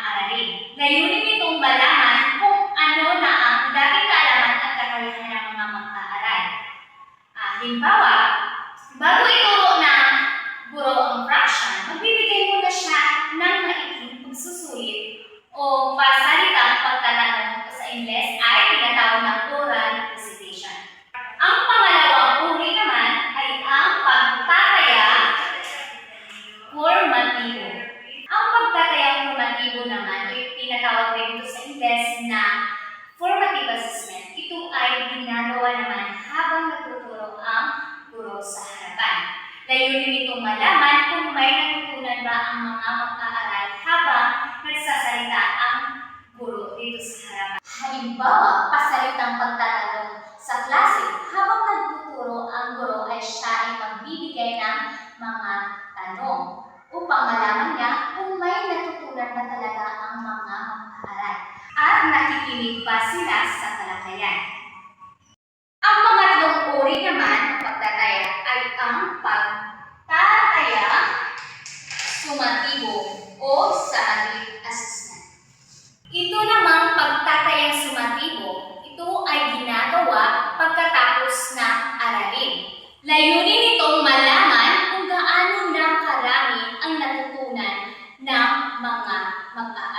aralin. Layunin nitong malaman kung ano na ang dating kaalaman at kakayahan ng mga mag-aaral. Halimbawa, bago ituro ng guro ang fraction, magbibigay muna siya ng maikling pagsusulit o pasalitang pagtatanong sa Ingles ay tinatawag na oral recitation. Ang pangalawang uri naman ay ang pagtataya formatibo. Ang pagtatayang formatibo naman ay tinatawag rin ito sa Ingles na formative assessment. Ito ay ginagawa naman habang natuturo ang guro sa harapan. Layunin nitong malaman kung may natutunan ba ang mga mag-aaral habang nagsasalita ang guro dito sa harapan. Halimbawa, pasalitang pagtatanong sa klase. Habang nagtuturo ang guro ay siya ay magbibigay ng mga tanong upang malaman niya kung may natutunan ba talaga ang mga mag-aaral at nakikinig ba sila sa talakayan. Ang pangatlong uri naman ng pagtataya ay ang pagtataya sumatibo o summative assessment. Ito namang pagtatayang sumatibo, ito ay ginagawa pagkatapos ng aralin. Layunin nitong malaman kung gaano na karami ang natutunan ng mga mag-aaral.